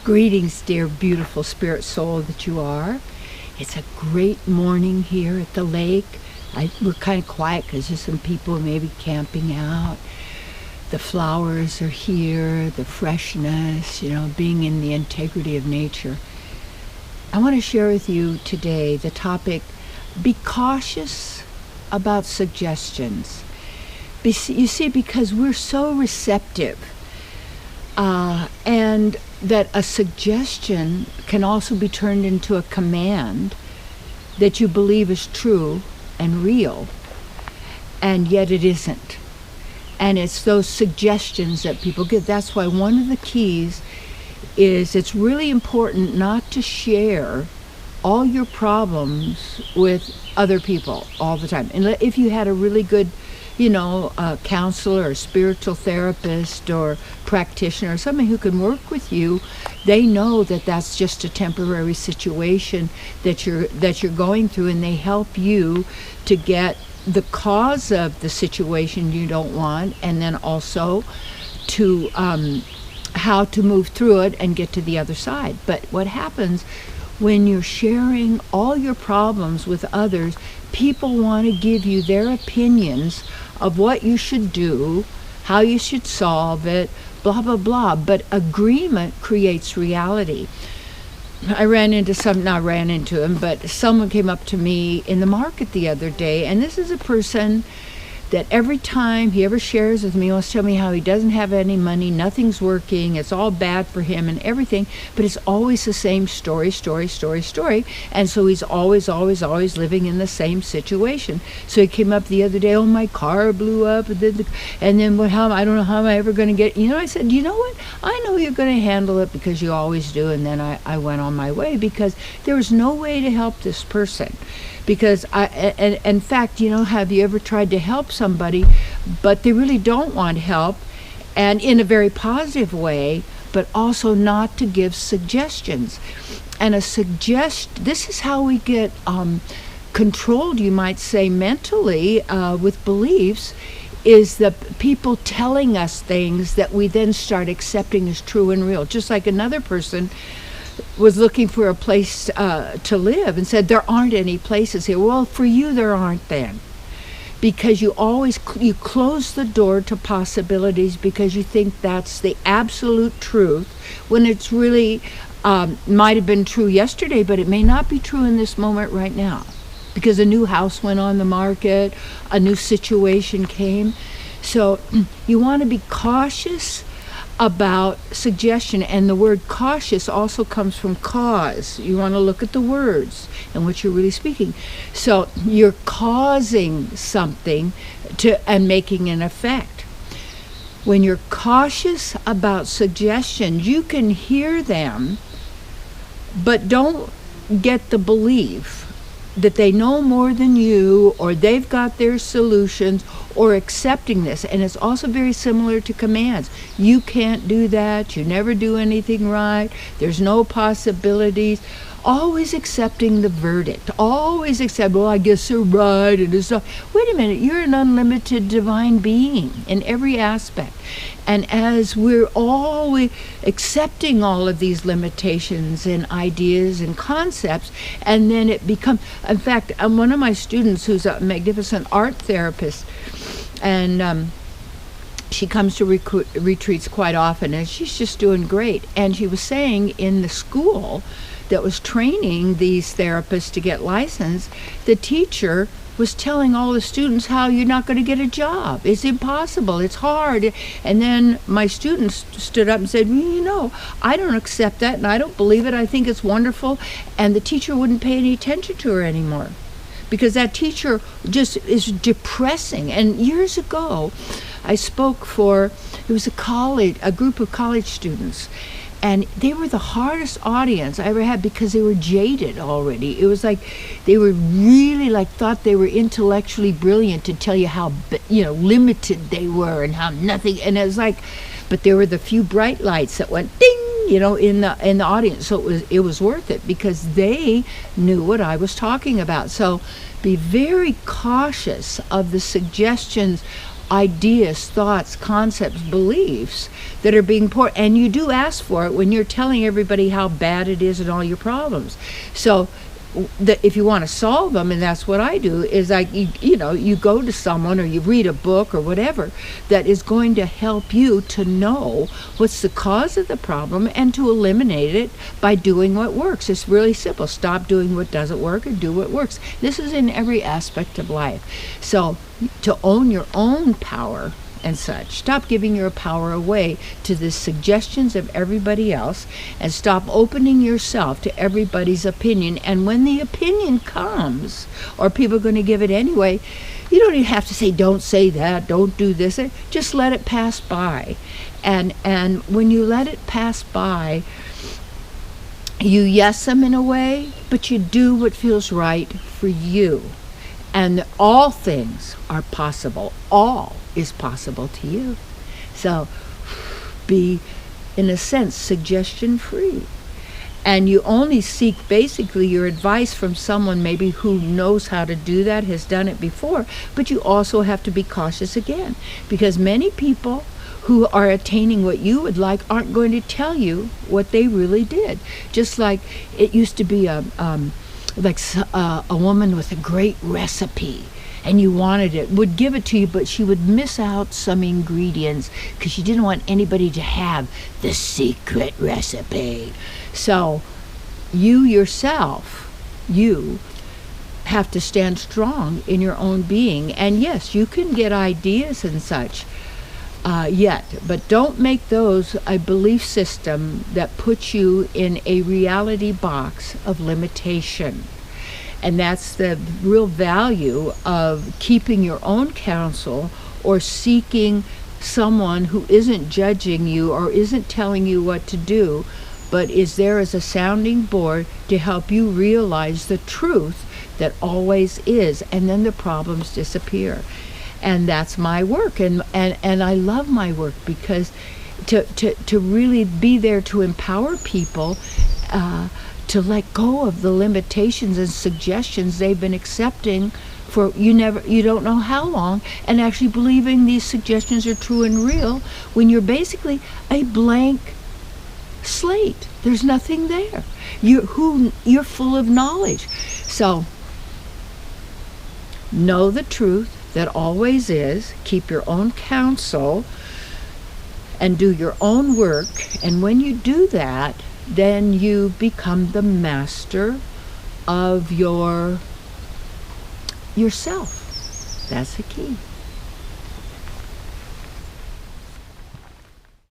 Greetings, dear beautiful spirit soul that you are. It's a great morning here at the lake. We're kind of quiet because there's some people maybe camping out. The flowers are here, the freshness, being in the integrity of nature. I want to share with you today the topic, be cautious about suggestions. You see, because we're so receptive, and that a suggestion can also be turned into a command that you believe is true and real, and yet it isn't. And it's those suggestions that people get. That's why one of the keys is it's really important not to share all your problems with other people all the time. And if you had a really good counselor or spiritual therapist or practitioner or somebody who can work with you, they know that that's just a temporary situation that you're going through, and they help you to get the cause of the situation you don't want, and then also to how to move through it and get to the other side. But what happens when you're sharing all your problems with others, people want to give you their opinions of what you should do, how you should solve it, blah, blah, blah. But agreement creates reality. Not ran into him, but someone came up to me in the market the other day, and this is a person that every time he ever shares with me, he wants to tell me how he doesn't have any money, nothing's working, it's all bad for him and everything, but it's always the same story, and so he's always living in the same situation. So he came up the other day, oh, my car blew up, and then I don't know how am I ever going to get, I said, you know what, I know you're going to handle it because you always do, and then I went on my way because there was no way to help this person. Because in fact, have you ever tried to help somebody, but they really don't want help, and in a very positive way, but also not to give suggestions. And this is how we get controlled, you might say, mentally with beliefs, is the people telling us things that we then start accepting as true and real. Just like another person was looking for a place to live and said, there aren't any places here. Well, for you there aren't then, because you close the door to possibilities because you think that's the absolute truth, when it's really might have been true yesterday, but it may not be true in this moment right now, because a new house went on the market, a new situation came. So you want to be cautious about suggestion, and the word cautious also comes from cause. You want to look at the words and what you're really speaking. So you're causing something and making an effect. When you're cautious about suggestions, you can hear them, but don't get the belief that they know more than you, or they've got their solutions, or accepting this. And it's also very similar to commands. You can't do that. You never do anything right. There's no possibilities. Always accepting the verdict. Always accept, well, I guess they're right. And it's not. Wait a minute. You're an unlimited divine being in every aspect. And as we're always accepting all of these limitations and ideas and concepts, and then it becomes, in fact, one of my students who's a magnificent art therapist, and she comes to retreats quite often, and she's just doing great. And she was saying in the school that was training these therapists to get licensed, the teacher was telling all the students how you're not going to get a job. It's impossible. It's hard. And then my students stood up and said, I don't accept that, and I don't believe it. I think it's wonderful. And the teacher wouldn't pay any attention to her anymore, because that teacher just is depressing. And years ago, I spoke for, it was a group of college students, and they were the hardest audience I ever had because they were jaded already. It was like they were really thought they were intellectually brilliant to tell you how limited they were and how nothing. And it was like, but there were the few bright lights that went ding, in the audience. So it was worth it because they knew what I was talking about. So be very cautious of the suggestions ideas, thoughts, concepts, beliefs that are being poured, and you do ask for it when you're telling everybody how bad it is and all your problems. So if you want to solve them, and that's what I do, is you go to someone or you read a book or whatever that is going to help you to know what's the cause of the problem and to eliminate it by doing what works. It's really simple. Stop doing what doesn't work and do what works. This is in every aspect of life. So to own your own power and such. Stop giving your power away to the suggestions of everybody else, and stop opening yourself to everybody's opinion. And when the opinion comes, or people are going to give it anyway, you don't even have to say, don't say that, don't do this. Just let it pass by. And when you let it pass by, you yes them in a way, but you do what feels right for you. And all things are possible. All is possible to you. So be, in a sense, suggestion free. And you only seek basically your advice from someone maybe who knows how to do that, has done it before. But you also have to be cautious again, because many people who are attaining what you would like aren't going to tell you what they really did. Just like it used to be a woman with a great recipe, and you wanted it, would give it to you, but she would miss out some ingredients because she didn't want anybody to have the secret recipe. So you yourself, you have to stand strong in your own being. And yes, you can get ideas and such, but don't make those a belief system that puts you in a reality box of limitation. And that's the real value of keeping your own counsel, or seeking someone who isn't judging you or isn't telling you what to do, but is there as a sounding board to help you realize the truth that always is, and then the problems disappear. And that's my work, and I love my work, because to really be there to empower people, to let go of the limitations and suggestions they've been accepting for you don't know how long, and actually believing these suggestions are true and real when you're basically a blank slate. There's nothing there. You're full of knowledge. So know the truth that always is, keep your own counsel, and do your own work. And when you do that, then you become the master of yourself. That's the key.